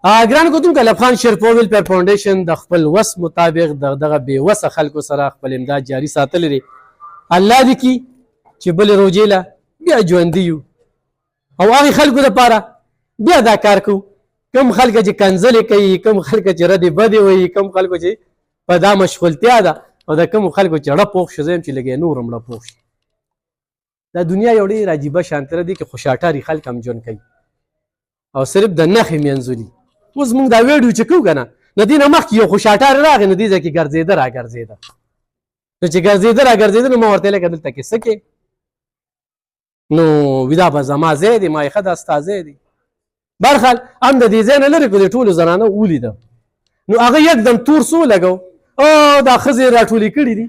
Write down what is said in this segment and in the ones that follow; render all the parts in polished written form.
ګران کتونکو افغان شیرپوویل پر فاونډیشن د خپل وس مطابق دغه بې وسه خلکو سره خپل امداد جاري ساتلی دی. الله دې کي چې بلې روژې له بیا ژوندي یو او هغې خلکو دپاره بیا دا کار کوو. کوم خلک چې کنځلې کوي، کوم خلک چې ردې بدې وایي، کوم خلکو چې په دا مشغولتیا ده او د کومو خلکو چې ړه پوخ شو زه یم چې لږ یې نور هم ړه پوخ شي. دا دنیا یو ډېر عجیبه شانتره دی کې خوشاټاري خلک هم ژوند کوي او صرف د نښې مینځلي. اوس موږ دا ویډیو چې کوو که نه د دې نه مخکې یو خوشاټار راغی نو دې ځای کې ګرځېده را ګرځېده نو چې ګرځېده را ګرځېده نو ما ورته لکه دلته کې څه کې نو ودا به زما ځای دی، ما یې ښه دا ستا ځای دی. برخال هم د دې ځای نه لرې کړو د ټولو زنانه ولیده نو هغه یکدم تور څو لګو او دا ښځې راټولې کړي دي.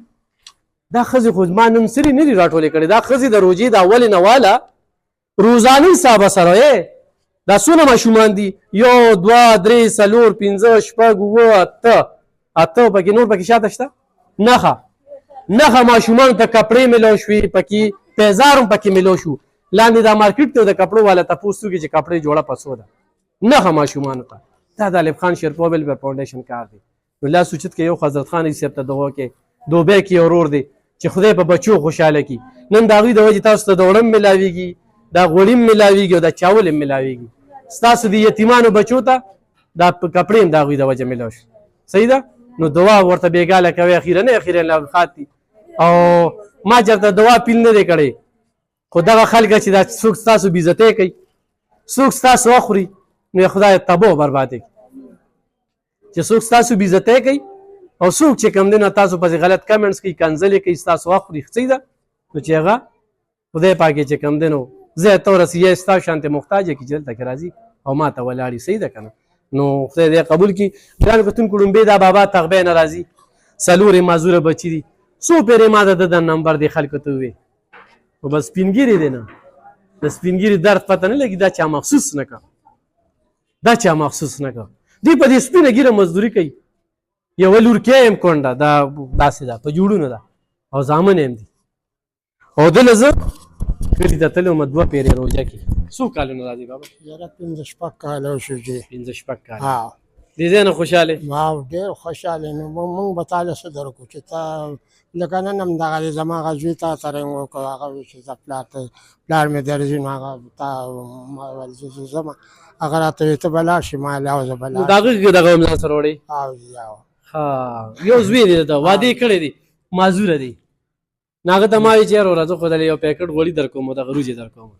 دا ښځې خو ما نن سري نه دي راټولې کړي، دا ښځې د روژې د اولې نه واله روزانه حسابه سره دا څونه ماشومان دي؟ 1 2 3 4 5 6 7 8 پکې نور پکې شاته شته نښه ماشومانو ته کپړې میلو شوې، پکې پیزار هم پکې میلو شو. لاندې دا مارکیټ ته د کپړو والا تپوس وکړي چې کپړې جوړه په څو ده. نښه ماشومانو ته دا د الف خان شیرپوویل پر فاونډیشن کار دی. نو لاس اوچت کې یو حضرت خان صاحب ته دغه کې دوبۍ کې ورور دی چې خدای په بچو خوشحاله کړي. نن د هغوی د وجې تاسو ته د وړم میلاویږي، دا غوړي هم میلاویږي او دا چاول هم میلاویږي. ستاسو د یتیمانو بچو ته دا کپړې هم د هغوی د وجه میلاو شي. صحیح ده؟ نو دعا ورته بېګاله کوئ. اخیرنۍ لبخات دي او ما چېرته دعا پیل نه دی کړی، خو دغه خلک چې دا څوک ستاسو بېعزتۍ کوي، څوک ستاسو اخوري، نو یې خدای تباه او بربادې کړي. چې څوک ستاسو بېعزتۍ کوي او څوک چې کوم دی نو تاسو پسې غلط کمنټس کوي، کنځلې کوي، ستاسو اخوري. صحیح ده؟ نو چې هغه خدای پاک چې کوم دی نو زه ته ورسي یا ستا شانتې محتاج کې چې دلته کې راځي او ما ته ولاړي. صحیح ده که نه؟ نو خدای دې قبول کړي. ګران کتونکو ړومبې دا بابا تغبی نه راځي، 4 معذوره بچي دي. څو پېرې ما د ده نمبر دې خلکو ته ووې خو بس سپینګیري دی نه، د سپینګیري درد پته نه لګي. دا چا مخصوص نه کړه، دوی په دې سپینه ګیره مزدوري کوي. یوه لورکۍ یم کونډه، دا داسې ده په جوړونه ده او زامن یم دي او دله زه کلي ته تللی وم 2 پېرې روژه کې. څو کالونه راځي بابا؟ یاره 15 کاله وشو جی. 15 کاله. دې ځای نه خوشحاله؟ ما ډېر خوشحاله نو موږ به تاله څه درکړو چې ته لکه نن هم دغه دی زما هغه زوی تا سره یې وکړو، هغه وایي چې زه پلار مې درځي نو هغه تا ما ویل زه ځم، هغه راته وایي ته به لاړ شي، ما ویل او زه به لاړ شم. د هغه دغه هم ځان سره وړئ؟ یو زوی دی ده واده یې کړی دی معذوره دی. نو هغه ته ما وایي چې یار وروځه خو دلې یو پیکټ غوړي درکوم او دغه روجې درکوم.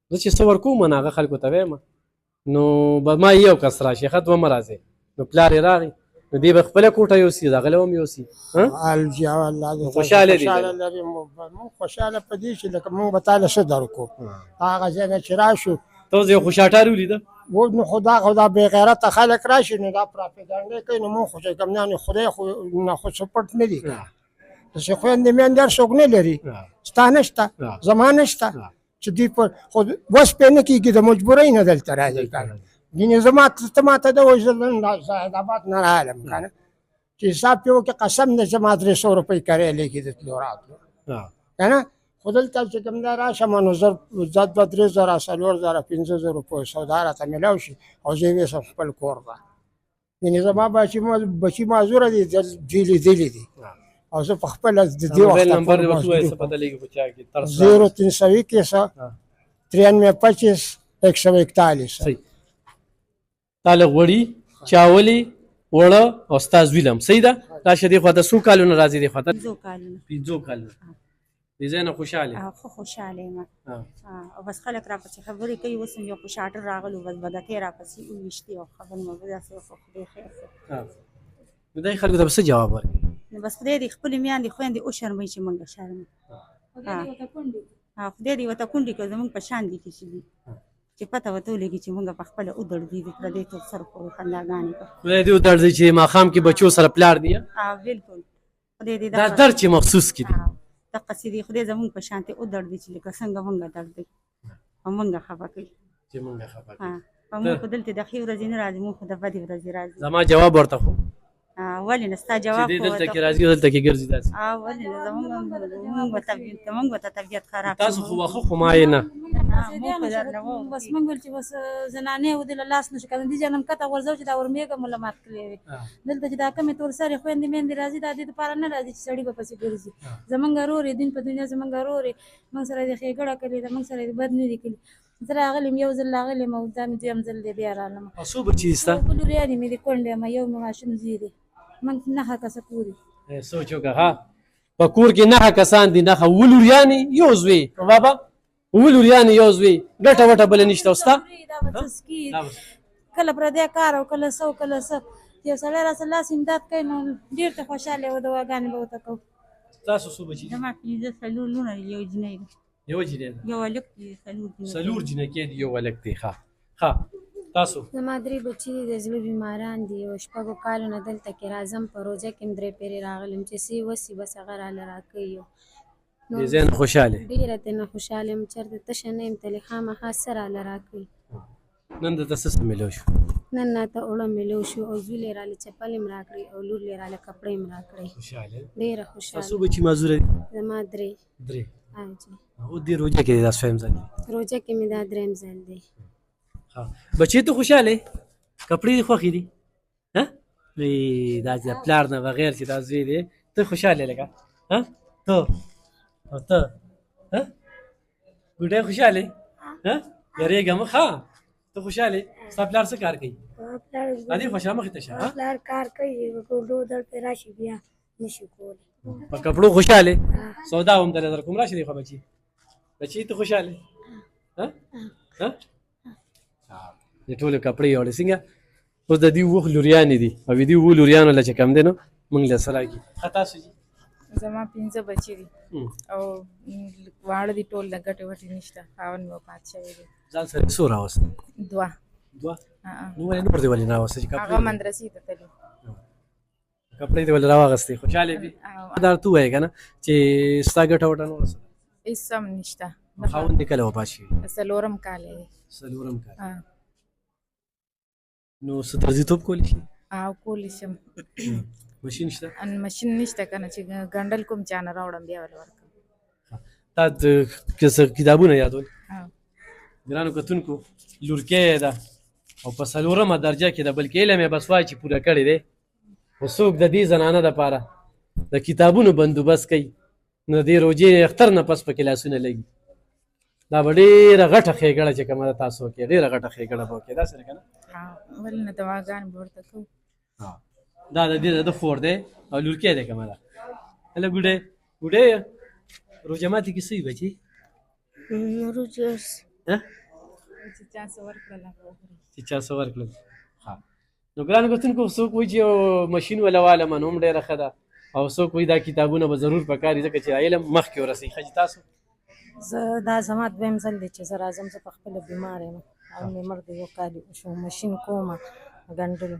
زه چې څه ورکوم نو هغه خلکو ته وایم نو به ما یو کس راشي ښه 2 مه راځئ. نو پلار یې راغی نو دې به خپله کوټه یوسي، دغه له هم یوسي. خوشحاله دي؟ موږ خوشحاله په دې چې لکه موږ به تاله څه درکړو. هغه ځای نه چې راشو ته اوس یو خوشاټار ولیده نو خو دا بې غیرته خلک راشي نو دا پراپګانډې کوي. نو موږ خو چې کوم نه خدای خو نه خو څه پټ نه دي، داسې خویندې میندې هر څوک نه لري، ستا نشته زما نشته چې دوی په خو وس پرې نه کېږي، د مجبورۍ نه دلته راځي که نه. ګینې زما ته ما ته د وایي زه نن سعید آباد نه راغلم که نه چې حساب پرې وکړې قسم دی چې ما 300 روپۍ کرایه لیکي د تلو راتلو که نه. خو دلته چې کوم ځای راشم نو زه 2 3 زره 4 زره 5 زره روپۍ سودا راته میلاو شي او زه یې ویسم خپل کور ته. یعنې زما بچي معذوره دي، دوی لیدلي دي او زه په خپله د دې وخت 0321 9325 141. تاله غوړي چاولې وړه او ستا زوی له هم. صحیح ده؟ راشه دې خواته څو کالونه راځي دې خواته؟ 15 کالونه. دې ځای نه خوشحاله؟ خو خوشحاله یم او بس خلک راپسې خبرې کوي. اوس هم یو خوشاټر راغلو بس بدکۍ راپسې وویشتې او خبرې مې به داسې وکړو خدای خیر کړي. نو دای خلکو ته به څه جواب ورکړي؟ نو بس خدای دې خپلې میندې خویندې وشرموي چې موږ شرمو. خدای دې ورته کونډې کړي زموږ په شان دي چې دي چې پته ورته ولګي چې موږ په خپله ودرځي د پردۍ تر سر پورې خنداګانې کوو. خدای دې ودرځي چې ماښام کې بچو سره پلار دی. بلکل خدای دې دا درد چې مخصوص کړي دقسې دې خدای زموږ په شانتې ودرځي چې لکه څنګه موږ درد دی او موږ خفه کوي چې موږ خفه کوي. او موږ خو دلته د ښې ورځې نه راځي، موږ خو د بدې ورځې راځي. زما جواب ورته خو ولې نه ستا جواب چې دلته کې راځي دلته کې ګرځي داسې ولې نه زموږ ورته طبیعت خراب. تاسو خو واښه خو ما یې نه بس موږ ویل چې بس زنانې ودله لاس نشو کړی دې جنم کته ورځو چې دا ورمېږه مله مات کړې وي دلته چې دا کمې تور سرې خویندې میندې راځي دا دې دپاره نه راځي چې سړي به پسې ګرځي زمونږ ورور یې دین په دنیا زمونږ ورور یې موږ سره یې ښېګړه کړې ده موږ سره یې بد نه دي کړي زه راغلی یم یو ځل راغلی یم او دا مې دویم ځل دی بیا رالم څو بچي دي ستا اووه لوریانې مې دي کونډې یم یو مې ماشوم زوی دی موږ نهه کسه کور یو سوچ وکړه ها په کور کې نهه کسان دي نهه اووه لوریانې یو زوی بابا اووه لوریانې یو زوی ګټه وټه بله نشته او ستا دا به څه سکي کله پردی کار او کله څه او کله څه یو سړی راسره لاس امداد کوي نو ډېر ته خوشحاله و دواګانې به ورته کوو تاسو څو بچي دي زما پنځه څلور لوڼه دي یو جینۍ ده یو جینۍ ده یو هلک دی څلور جینکې دي یو هلک دی ښه تاسو زما درې بچي دي د زړه بیماران دي او شپږو کالو نه دلته کې راځم په روژه کې م درې پېرې راغلم چې څه وسي بس هغه راله راکوي دې ځای نه خوشحاله ډېره ترېنه خوشحاله یم چېرته تشه نه یم تلې خامخا څه راله راکوي نن درته څه میلو شو نن راته اوړه میلو شو او زوی یې راله چپلې م راکړې او لور یې راله کپړې م راکړې خوشحاله ډېره تاسو خوشحاله بچي معذوره دي زما درې درې حاجي او دې روژه کې دا سویم ځل دی روژه کې مې دا درېیم ځل دی بچې ته خوشحاله کپړې دې خوښې دي ها دا چې پلار نه بغیر چې دا زوی دی ته خوشحاله لګه ها ته او ته ها ګوډی خوشحاله ها یارېږه مه ښه ته خوشحاله ستا پلار څه کار کوي عادي خوشحاله مخې ته شه پلار کار کوي ګوډو در پې راشي بیا نشي کولی په کپړو خوشحاله سودا هم درله در کوم راشي دی خو بچي ته خوشحاله ها ها د ټولو کپړې یوړې څنګه اوس د دې اووه لوریانې دي او دې اووه لوریانو له چې کم دی نو موږ له سره کي ښه تاسو جي زما پنځه بچي دي او واړه دي ټول د ګټې وټې نشته خاوند مې وفات شوی دی ځان سره څو راوست دوه نو ولې نور دې ولې نه راوست چې هغه مدرسې ته تللي کپړې دې ولې راواغستې خوشحاله دي دا ته ووایې که نه چې ستا ګټه وټه نه ورسره هېڅ هم نشته خاوند دې کله وفات شوي څلورم کال یې څلورم کال نو څه درځیتوب کولی شي او کولی شم ماشین شته ماشین نشته که نه چې ګنډل کوم چا نه راوړم بیا ول ورکړم تا کتابونه یادول ګرانو کتونکو لورکۍ ده او په څلورمه درجه کې ده بلکې علم یې بس وایي چې پوره کړی دی خو څوک د دې زنانه دپاره د کتابونو بندوبست کوي نو د دې روژې اختر نه پس پکې لاسونه لګي دا به ډېره غټه ښېګړه چې کومه ده تاسو وکړئ ډېره غټه ښېګړه به وکړئ داسې ده که نه ولې نه دواګانې به ورته کوو دا د دې د فور دی او لورکۍ دی کومه ده هله ګوډۍ روژه ماتي کې څه وي بچي چې چا څه ورکړل هغه وخوري چې چا څه ورکړل نو ګرانو کتونکو څوک وایي چې یو ماشین وله والمه نو هم ډېره ښه ده او څوک وایي دا کتابونه به ضرور پکار دي ځکه چې علم مخکې ورسوي ښه چې تاسو زه دا زما دویم ځل دی چې زه راځم زه پخپله بیمار یم او مې مرګ یو کال وشو ماشین کومه ګنډلو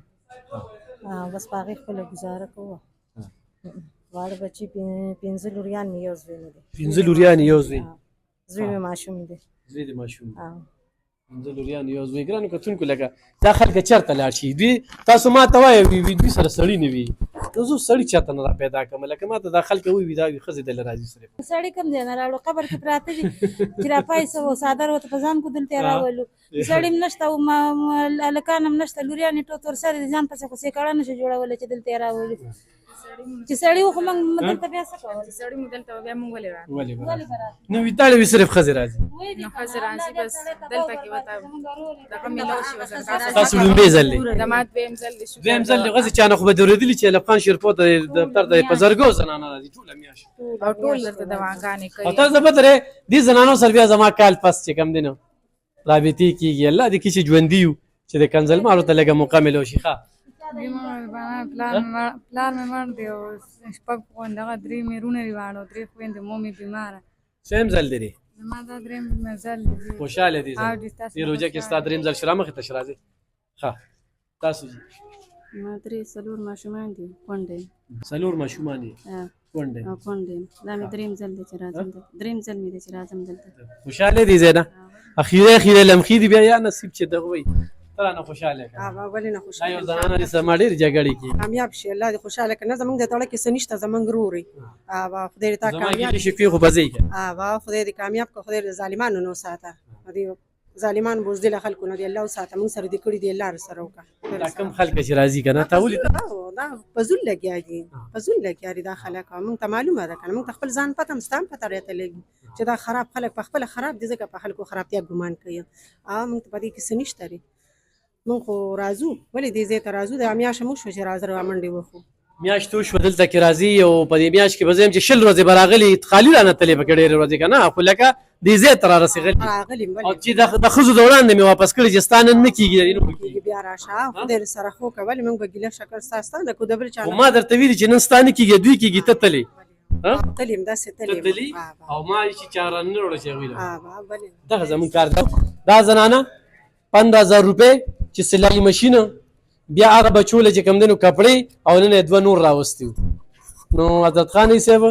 بس په هغې خپله ګزاره کوو واړه بچي پنځه لوریان مې یو زوی نه دی پنځه لوریان یو زوی زوی مې ماشوم دی زوی د ماشوم پنځه لوریان یو زوی ګرانو کتونکو لکه دا خلک چېرته لاړ شي دوی تاسو ما ته وایه دوی سره سړي نه وي نو زه سړي چېرته نه را پیدا کړم لکه ما ته دا خلک ووي دا وي ښځې دله راځي سره سړی کوم ځای نه راوړو قبر کې پراته دي چې راپایسه و څادر ورته په ځان کو دلته یې راولو سړي هم نشته او هلکان هم نشته لوریانې ټول ورسره دي ځان پسې خو سېکړه نشي جوړولی چې دلته یې راولو چې سړي و خو موږ دلته بیا څه کوو چې سړي مو دلته بیا موږ ولې راغلو ولې نو ویتاړې وي صرف ښځې راځي نو ښځې راځي بس دلته کې ورته دغه میلو شي تاسو لومړی ځل دی زما دویم ځل دی دویم ځل دی غځې چا نه خو به دې اورېدلي چې ایلب خان شیرپور ته دفتر ته په زرګو زنانه راځي ټوله میاشت او ټول درته دواګانې او کوي تاسو به درې دې زنانو سره بیا زما کال پس چې کم دی نو رابطې کېږي الله دې کښې چې ژوندي یو چې د کنزلمارو ته لږه موقع میلو شي ښه پلار مې مړ دی او شپږ دغه درې مې رونه دي واړه او درې خویندې مور مې بیماره سویم ځل دی زما دا درېیم ځل دی خوشحاله دي دې روژه کې ستا درېیم ځل شو را مخې ته شه راځئ ښه تاسو جي ما درې څلور ماشومان دي کونډې څلور ماشومان یې کونډې او کونډې دا مې درېیم ځل دی چې راځم درېیم ځل مې دی چې راځم دلته خوشحاله دي ځای نه اخیره لمخې دي بیا یا نصیب چې دغه وایي ته رانه خوشحاله کړه ولې نه دا خوشحاله یو زنانه دې سره ما ډېرې جګړې کېږي کامیاب شي الله دې خوشحاله کړي نه زمونږ د تړه کې څه نشته زمونږ ورور یې خدای دې تا زما کامیاب ګیلې شفیع خو به ځئ که خدای دې کامیاب کړه خدای دې ظالمانو نه وساته دې ظالمان بوزدله خلکو نه دی الله وساته موږ سره دې کړي دی الله سره وکړه دا کم خلک چې راځي که نه تا ولید دا فزول لګیا دي فزول لګیا دي دا خلک موږ ته معلومه ده که نه موږ ته خپل ځان پته هم ستا هم پته راته لګي چې دا خراب خلک په خپله خراب دي ځکه په خلکو خرابتیا ګمان کوي موږ ته په دې کې څه نشته دی موږ خو راځو ولې دې ځای ته راځو دا میاشته موږ شوه چې راځه منډې وخو میاشت وشوه دلته کې راځي او په دې میاشت کې به زه یم چې 20 ورځې به راغلي خالي رانتلې پکې ډېرې ورځې که نه خو لکه دې ځای ته رارسېدلي راغلي او چې د ښځو د وړاندې مې واپس کړي چې ستا نن نه کېږي بیا راشه خدای دې سره خو کوه ولې موږ به ګیله شکر ستا ستا نه کو د بل چا خو ما درته ویلي چې نن ستا نه کېږي دوی کېږي ته تلې تلیم داسې تلې او ما چې چاره نه وړه چې هغوی له بلې دغه زموږ کار دا زنانه 15,000 روپۍ چې سلایي مشینه بیا هغه بچو له چې کوم دی نو کپړې او نن یې 2 نور راوستي وو نو حضرت خان صاحب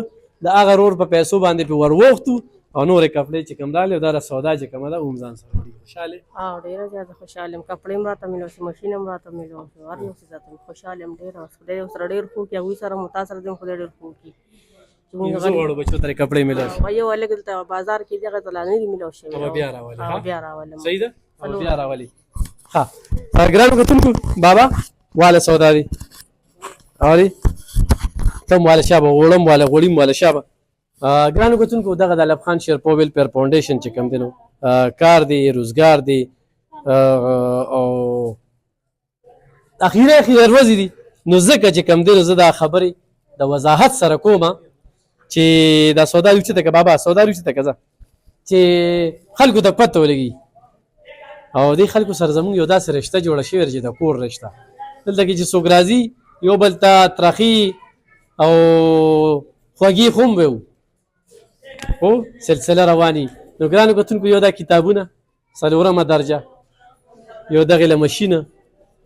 د هغه رور په پیسو باندې پې ور ووختو او نورې کپړې چې کوم راغلې دا سودا چې کومه ده هم ځان سره وړي خوشحاله ډېره زیاته خوشحاله یم کپړې هم راته میلاو شي مشین هم راته میلاو شو هر یو څه ذاته خوشحاله یم ډېره خدای دې ورسره ډېر ښه کړي هغوی سره مو تا سره دې خدای ډېر ښه کړي پنځه غړو بچو ته کپړې میلاو شي یو هلک دلته بازار کې دغه ته لا نه دي میلاو شوي بیا راولې بیا راولم صحیح ده بیا راولې ها ګرانو کتونکو بابا واله سودا دی اوري تم واله شابه وړم واله غوړیم واله شابه ګرانو کتونکو دغه د علب خان شیرپو ویلفیر فاونډیشن چې کوم دی نو کار دی روزګار دی او اخیره ورځې دي نو ځکه چې کوم دی نو زه دا خبرې د وضاحت سره کومه چې دا سودا لوچته که بابا سودا لوچته که زه چې خلکو ته پته ولګي او دې خلکو سره زموږ یو داسې رشته جوړه شوې چې د کور رشته دلته کې چې څوک راځي یو بل ته ترخي او خوږې خو هم به خو سلسله رواني نو ګرانو کتونکو یو دا کتابونه 4مه درجه یو دغې له مشینه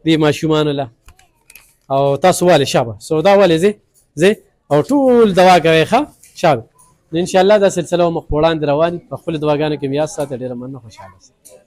دې ماشومانو له او تاسو والې شابه سودا والې زه او ټول دوا کوي ښه شابه نو انشاءالله دا سلسله مخ په وړاندې رواني په خپلو دواګانو کې مې یاد ساته ډېره مننه خوشحاله